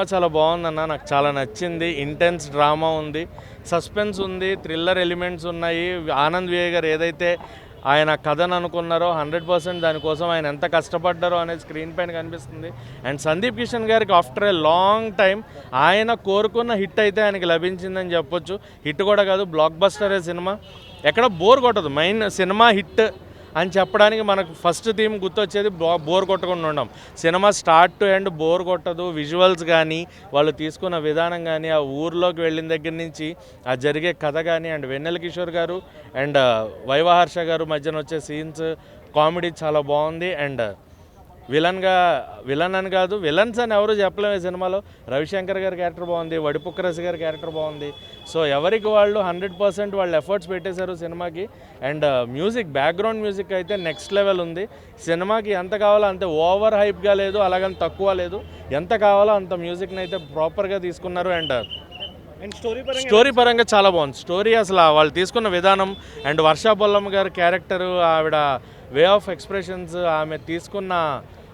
చాలా బాగుందన్న, నాకు చాలా నచ్చింది. ఇంటెన్స్ డ్రామా ఉంది, సస్పెన్స్ ఉంది, థ్రిల్లర్ ఎలిమెంట్స్ ఉన్నాయి. ఆనంద్ విజయ్ గారు ఏదైతే ఆయన కథను అనుకున్నారో 100% దానికోసం ఆయన ఎంత కష్టపడ్డారో అనేది స్క్రీన్ పైన కనిపిస్తుంది. అండ్ సందీప్ కిషన్ గారికి ఆఫ్టర్ ఏ లాంగ్ టైం ఆయన కోరుకున్న హిట్ అయితే ఆయనకి లభించిందని చెప్పొచ్చు. హిట్ కూడా కాదు, బ్లాక్ బస్టరే సినిమా. ఎక్కడ బోర్ కొట్టదు. మెయిన్ సినిమా హిట్ అని చెప్పడానికి మనకు ఫస్ట్ థీమ్ గుర్తొచ్చేది బోర్ కొట్టకుండా ఉండం. Cinema start to end bore కొట్టదు. విజువల్స్ కానీ, వాళ్ళు తీసుకున్న విధానం కానీ, ఆ ఊర్లోకి వెళ్ళిన దగ్గర నుంచి ఆ జరిగే కథ కానీ, అండ్ వెన్నెల కిషోర్ గారు అండ్ వైవహర్ష గారు మధ్యన వచ్చే సీన్స్, కామెడీ చాలా బాగుంది. అండ్ విలన్ అని కాదు, విలన్స్ అని ఎవరు చెప్పలేము ఈ సినిమాలో. రవిశంకర్ గారి క్యారెక్టర్ బాగుంది, వడిపుక్కరసి గారి క్యారెక్టర్ బాగుంది. సో ఎవరికి వాళ్ళు 100% వాళ్ళు ఎఫర్ట్స్ పెట్టేశారు సినిమాకి. అండ్ మ్యూజిక్, బ్యాక్గ్రౌండ్ మ్యూజిక్ అయితే నెక్స్ట్ లెవెల్ ఉంది. సినిమాకి ఎంత కావాలో అంతే, ఓవర్ హైప్గా లేదు, అలాగని తక్కువ లేదు. ఎంత కావాలో అంత మ్యూజిక్ని అయితే ప్రాపర్గా తీసుకున్నారు. అండ్ స్టోరీ పరంగా చాలా బాగుంది. స్టోరీ అసలు వాళ్ళు తీసుకున్న విధానం, అండ్ వర్షా బొల్లమ్మ గారి క్యారెక్టరు, ఆవిడ వే ఆఫ్ ఎక్స్ప్రెషన్స్, ఆమె తీసుకున్న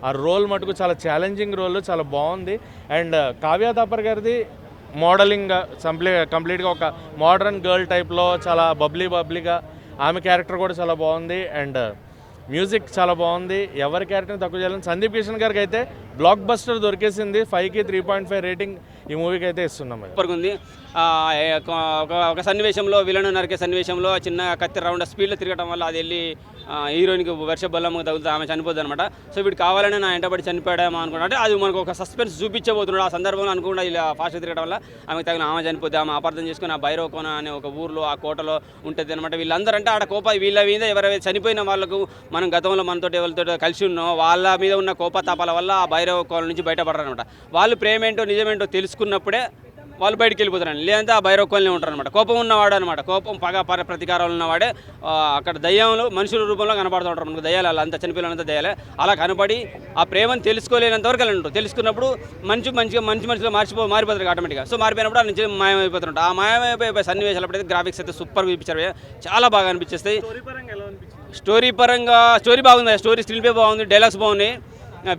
ఆ రోల్ మటుకు చాలా ఛాలెంజింగ్ రోల్, చాలా బాగుంది. అండ్ కావ్య తాపర్ గారిది మోడలింగ్ కంప్లీట్గా ఒక మోడర్న్ గర్ల్ టైప్లో చాలా బబ్లీగా, ఆమె క్యారెక్టర్ కూడా చాలా బాగుంది. అండ్ మ్యూజిక్ చాలా బాగుంది. ఎవరి క్యారెక్టర్ని తక్కువ చేయాలని సందీప్ కిషన్ గారికి అయితే బ్లాక్ బస్టర్ దొరికేసింది. 5కి 3.5 రేటింగ్ ఈ మూవీకి అయితే ఇస్తున్నాం. సూపర్గా ఉంది. ఒక సన్నివేశంలో విలన్ నరికే సన్నివేశంలో చిన్న కత్తి రౌండ్ స్పీడ్లో తిరగడం వల్ల అది వెళ్ళి హీరోయిన్కి వర్ష బల్లమ్మకి తగులుతుంది, ఆమె చనిపోద్ది అనమాట. సో వీడు కావాలని నా ఎంటబడి చనిపోయాడేమో అనుకున్నా, అంటే అది మనకు ఒక సస్పెన్స్ చూపించబోతున్నాడు. ఆ సందర్భంలో అనుకుండా ఇలా ఫాస్ట్ తిరగడం వల్ల ఆమెకు తగిన ఆమె చనిపోద్ది. ఆమె అపార్థం చేసుకుని ఆ భైరవకోన అనే ఒక ఊర్లో, ఆ కోటలో ఉంటుంది అనమాట. వీళ్ళందరూ అంటే ఆడ వీళ్ళ మీద ఎవరైతే చనిపోయిన వాళ్ళకు మనం గతంలో మనతో ఎవరితో కలిసి ఉన్నాం, వాళ్ళ మీద ఉన్న కోపతాపాల వల్ల ఆ భైరవ కోన నుంచి బయటపడరు అనమాట. వాళ్ళు ప్రేమేంటో నిజమేంటో తెలుసుకున్నప్పుడే వాళ్ళు బయటికి వెళ్ళిపోతారండి. లేదంటే ఆ భైరవ కోల్ని ఉంటారనమాట. కోపం ఉన్నవాడు అనమాట, కోపం పగ ప్రతీకారాలు ఉన్నవాడే అక్కడ దయ్యంలో మనుషుల రూపంలో కనపడుతూ ఉంటారు మనకు. దయ్యాలు అలా అంతా చనిపోయినంత దయ్యాలే అలా కనపడి ఆ ప్రేమను తెలుసుకోలేనంత వరకు వెళ్ళి ఉంటారు. తెలుసుకున్నప్పుడు మనిషిలో మారిపోతారు ఆటోమేటిక్గా. సో మారిపోయినప్పుడు ఆ నుంచి మాయమైపోతుంటారు. ఆ మాయమైపోయే సన్నివేశాలు అప్పుడైతే గ్రాఫిక్స్ అయితే సూపర్ చూపించారు, చాలా బాగా అనిపించేస్తాయి. స్టోరీ బాగుంది, స్టోరీ స్క్రీన్ ప్లే బాగుంది, డైలాగ్స్ బాగున్నాయి,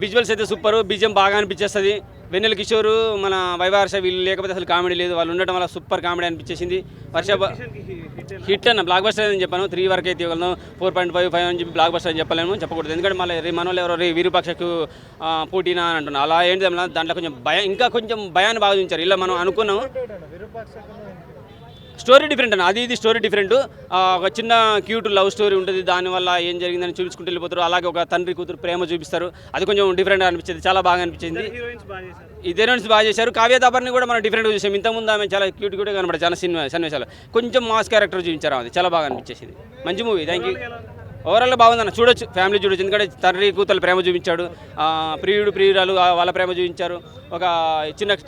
విజువల్స్ అయితే సూపర్, బీజిఎం బాగా అనిపించేస్తుంది. వెన్నెల కిషోర్, మన వైవహర్ష వీళ్ళు లేకపోతే అసలు కామెడీ లేదు, వాళ్ళు ఉండటం వల్ల సూపర్ కామెడీ అనిపించేసింది. హిట్ అన్న బ్లాక్ బస్టర్ అని చెప్పాను. 3 వరకు అయితే ఇవ్వగలను, 4.5, 5 అని చెప్పి బ్లాక్ బస్టర్ అని చెప్పలేము, చెప్పకూడదు. ఎందుకంటే మళ్ళీ మనోళ్ళు ఎవరో విరూపాక్షకు పోటీనా అని అంటున్నారు. అలా ఏంటి దాంట్లో కొంచెం ఇంకా కొంచెం భయాన్ని బాగా చూపించారు. ఇలా మనం అనుకున్నాము. స్టోరీ డిఫరెంట్ అన్న, ఇది స్టోరీ డిఫరెంట్. ఒక చిన్న క్యూట్ లవ్ స్టోరీ ఉంటుంది, దానివల్ల ఏం జరిగిందని చూపించుకుంటూ వెళ్ళిపోతారు. అలాగే ఒక తండ్రి కూతురు ప్రేమ చూపిస్తారు, అది కొంచెం డిఫరెంట్గా అనిపించింది, చాలా బాగా అనిపించింది. ఈ హీరోయిన్స్ బాగా చేశారు. కావ్య తాపర్ని కూడా మనం డిఫరెంట్గా చూసాం. ఇంతకుముందు ఆమె చాలా క్యూట్గా కనబడదు, చాలా సన్నివేశాలు కొంచెం మాస్ క్యారెక్టర్ చూపించారు, అది చాలా బాగా అనిపించేసింది. మంచి మూవీ, థ్యాంక్ యూ. ఓవరాల్గా బాగుందన్న, చూడొచ్చు, ఫ్యామిలీ చూడొచ్చు. ఎందుకంటే తండ్రి కూతురు ప్రేమ చూపించాడు, ప్రియురాలు వాళ్ళ ప్రేమ చూపించారు. ఒక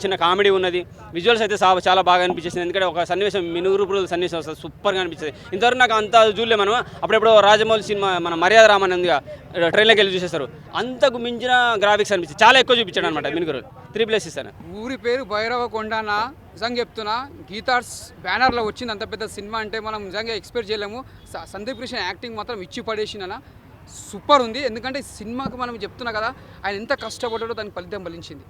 చిన్న కామెడీ ఉన్నది. విజువల్స్ అయితే చాలా బాగా అనిపించేసింది. ఎందుకంటే ఒక సన్నివేశం మినుగురు సన్నివేశం వస్తుంది, సూపర్గా అనిపించింది. ఇంతవరకు నాకు అంత చూడలే. మనం అప్పుడెప్పుడు రాజమౌళి సినిమా మన మర్యాద రామన్ ఉందిగా, ట్రైన్లోకి వెళ్ళి చూసేస్తారు, అంతకు మించిన గ్రాఫిక్స్ అనిపించింది, చాలా ఎక్కువ చూపించాడు అనమాట. మినుగురు 3+ ఇస్తాను. ఊరి పేరు భైరవకొండన, నిజంగా చెప్తున్నా. గీతార్స్ బ్యానర్లో వచ్చింది అంత పెద్ద సినిమా అంటే మనం నిజంగా ఎక్స్పెక్ట్ చేయలేము. సందీప్ కృష్ణ యాక్టింగ్ మాత్రం ఇచ్చి పడేసిందన్న, సూపర్ ఉంది. ఎందుకంటే సినిమాకి మనం చెప్తున్నా కదా, ఆయన ఎంత కష్టపడ్డాడో దానికి ఫలితం ఫలించింది.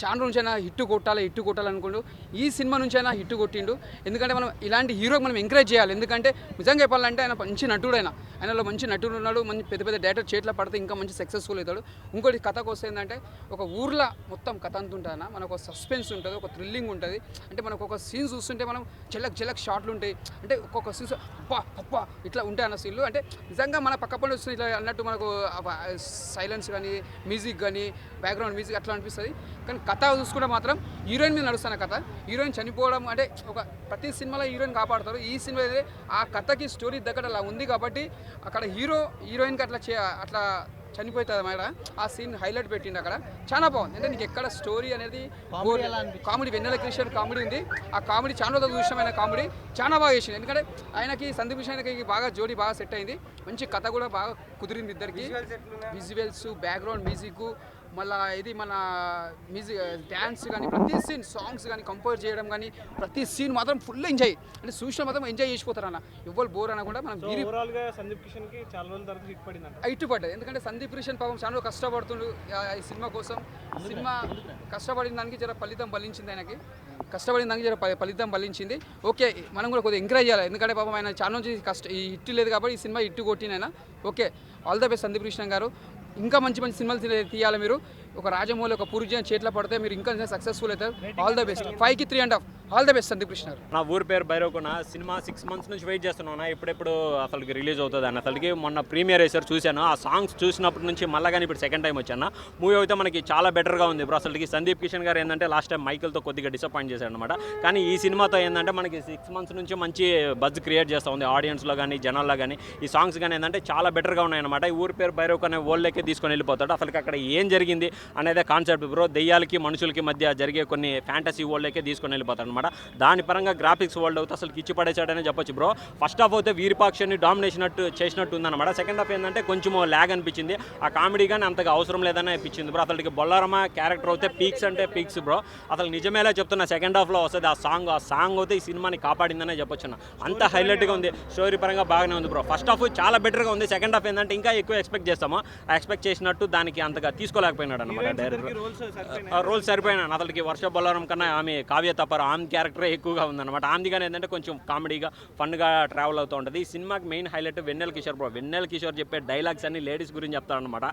చాలా నుంచి అయినా హిట్ కొట్టాలనుకోండు, ఈ సినిమా నుంచి అయినా హిట్ కొట్టిండు. ఎందుకంటే మనం ఇలాంటి హీరోకి మనం ఎంకరేజ్ చేయాలి. ఎందుకంటే నిజంగా చెప్పాలంటే ఆయన మంచి నటుడు, ఆయనలో మంచి నటుడు ఉన్నాడు. మంచి పెద్ద డైరెక్టర్ చేతిలో పడితే ఇంకా మంచి సక్సెస్ఫుల్ అవుతాడు. ఇంకోటి కథకు వస్తే ఏంటంటే, ఒక ఊర్లో మొత్తం కథ అంత ఉంటుందన్న, మనకు ఒక సస్పెన్స్ ఉంటుంది, ఒక థ్రిల్లింగ్ ఉంటుంది. అంటే మనకు ఒక సీన్ చూస్తుంటే మనం చెల్లక్ షాట్లు ఉంటాయి, అంటే ఒక్కొక్క సీన్స్ అప్ప ఇట్లా ఉంటాయి అన్న సీన్లు. అంటే నిజంగా మన పక్క పని వస్తుంది ఇట్లా అన్నట్టు, మనకు సైలెన్స్ కానీ, మ్యూజిక్ కానీ, బ్యాక్గ్రౌండ్ మ్యూజిక్ అట్లా అనిపిస్తుంది. కానీ కథ చూసుకుంటే మాత్రం హీరోయిన్ మీద నడుస్తున్న కథ. హీరోయిన్ చనిపోవడం అంటే ఒక ప్రతి సినిమాలో హీరోయిన్ కాపాడతారు, ఈ సినిమా అయితే ఆ కథకి స్టోరీ దగ్గర అలా ఉంది కాబట్టి అక్కడ హీరోయిన్కి అట్లా చనిపోతుంది మేడ. ఆ సీన్ హైలైట్ పెట్టిండు అక్కడ, చాలా బాగుంది. అంటే నీకు ఎక్కడ స్టోరీ అనేది కామెడీ, వెన్నెల కిషోర్ కామెడీ ఉంది. ఆ కామెడీ చాలా రోజులు చూసిన కామెడీ చాలా బాగా చేసింది. ఎందుకంటే ఆయనకి సందీప్ కిషన్కి బాగా జోడీ బాగా సెట్ అయింది. మంచి కథ కూడా బాగా కుదిరింది ఇద్దరికి. విజువల్స్, బ్యాక్గ్రౌండ్ మ్యూజిక్ మళ్ళీ ఇది మన మ్యూజిక్ డ్యాన్స్ కానీ ప్రతి సీన్ సాంగ్స్ కానీ కంపోజ్ చేయడం కానీ ప్రతి సీన్ మాత్రం ఫుల్ ఎంజాయ్ అంటే చూసిన మాత్రం ఎంజాయ్ చేసిపోతారు అన్న ఎవ్వరు బోర్ అనకుండా మనం ఓవరాల్గా సందీప్ కిషన్కి చాలా రోజుల తర్వాత హిట్ పడిందంట. ఇట్టుపడ్డది. ఎందుకంటే సందీప్ కిషన్ పాపం చాలా కష్టపడుతుండు ఈ సినిమా కోసం. సినిమా కష్టపడిన దానికి జర ఫలితం ఫలించింది, ఆయనకి కష్టపడిన దానికి జర ఫలితం ఫలించింది. ఓకే మనం కూడా కొద్దిగా ఎంకరేజ్ చేయాలి, ఎందుకంటే పాపం ఆయన చాలా నుంచి ఈ హిట్ లేదు కాబట్టి ఈ సినిమా హిట్ కొట్టినైనా. Okay all the best Sandeep Krishna గారు, ఇంకా మంచి మంచి సినిమాలు తీయాలి మీరు. ఒక రాజమౌళి ఒక పూర్జన్ చేతిలో పడితే మీరు ఇంకా సక్సెస్ఫుల్ అవుతారు. All the best. 5కి 3.5. All the best Sandeep Krishna గారు. నా ఊరి పేరు భైరవకొండ. సినిమా 6 months నుంచి వెయిట్ చేస్తున్నాను ఎప్పుడెప్పుడు అసలుకి రిలీజ్ అవుతుంది అని. అసలుకి మొన్న ప్రీమియర్ వేసారు, చూశాను. ఆ సాంగ్స్ చూసినప్పటి నుంచి మళ్ళీ కానీ ఇప్పుడు సెకండ్ టైం వచ్చాను. మూవీ అయితే మనకి చాలా బెటర్గా ఉంది బ్రో. అసలుకి సందీప్ కిషన్ గారు ఏంటంటే లాస్ట్ టైం మైకిల్తో కొద్దిగా డిసప్పాయింట్ చేశాడు అనమాట. కానీ ఈ సినిమాతో ఏంటంటే మనకి 6 months నుంచి మంచి బజ్ క్రియేట్ చేస్తూ ఉంది ఆడియన్స్లో కానీ జనాల్లో కానీ. ఈ సాంగ్స్ కానీ ఏంటంటే చాలా బెటర్గా ఉన్నాయన్నమాట. ఈ ఊరి పేరు భైరవకొండ అనే వరల్డ్లోకి తీసుకొని వెళ్ళిపోతాడు. అసలుకి అక్కడ ఏం జరిగింది అనేదే కాన్సెప్ట్ బ్రో. దెయ్యాలకి మనుషులకి మధ్య జరిగే కొన్ని ఫ్యాంటసీ వరల్డ్లోకి తీసుకొని వెళ్ళిపోతాడు అనమాట. దాని పరంగా గ్రాఫిక్స్ వరల్డ్ అవుతే అసలు ఇచ్చి పడేసాడనే చెప్పొచ్చు బ్రో. ఫస్ట్ హాఫ్ అయితే వీరపాక్షని డామినేషన్ చేసినట్టు ఉందన్నమాట. సెకండ్ హాఫ్ ఏంటంటే కొంచెం ల్యాగ్ అనిపించింది. ఆ కామెడీ కానీ అంతగా అవసరం లేదని అనిపించింది బ్రో. అసలుకి బొల్లారమ్మ క్యారెక్టర్ అయితే పీక్స్ అంటే పీక్స్ బ్రో. అసలు నిజమేలా చెప్తున్నా, సెకండ్ హాఫ్లో వస్తుంది ఆ సాంగ్ అయితే ఈ సినిమాని కాపాడిందనే చెప్పొచ్చు. అంత హైలైట్గా ఉంది, స్టోరీ పరంగా బాగానే ఉంది బ్రో. ఫస్ట్ హాఫ్ చాలా బెటర్గా ఉంది. సెకండ్ హాఫ్ ఏంటంటే ఇంకా ఎక్కువ ఎక్స్పెక్ట్ చేస్తాము. ఆ ఎక్స్పెక్ట్ చేసినట్టు దానికి అంతగా తీసుకోలేకపోయినాడు అనమాట డైరెక్టర్. రోల్ సరిపోయినాను. అసలుకి వర్ష బొల్లారం కన్నా ఆమె కావ్య తప్పర్ ఆమె క్యారెక్టరే ఎక్కువగా ఉందన్నమాట. ఆమెది కానీ ఏంటంటే కొంచెం కామెడీగా ఫన్గా ట్రావెల్ అవుతూ ఉంటుంది. ఈ సినిమాకి మెయిన్ హైలైట్ వెన్నెల కిషోర్ బ్రో. వెన్నెల కిషోర్ చెప్పే డైలాగ్స్ అన్ని లేడీస్ గురించి చెప్తారనమాట.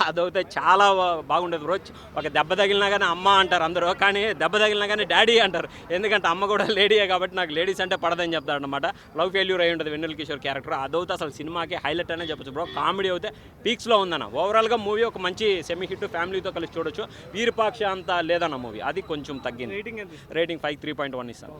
అదైతే చాలా బాగుండేది బ్రో. ఒక దెబ్బ తగిలినా కానీ అమ్మ అంటారు అందరూ, కానీ దెబ్బ తగిలినా కానీ డాడీ అంటారు. ఎందుకంటే అమ్మ కూడా లేడీయే కాబట్టి నాకు లేడీస్ అంటే పడదని చెప్తారనమాట. లవ్ ఫెయిల్యూర్ అయి ఉంటుంది వెన్నెల కిషోర్ క్యారెక్టర్. అదైతే అసలు సినిమాకి హైలైట్ అనే చెప్పచ్చు బ్రో. కామెడీ అయితే పీక్స్లో ఉందన్న. ఓవరాల్గా మూవీ ఒక మంచి సెమీ హిట్, ఫ్యామిలీతో కలిసి చూడొచ్చు. వీరపాక్ష అంత లేదన్న మూవీ, అది కొంచెం తగ్గింది. రేటింగ్ 5 3.1 ఇస్తాను.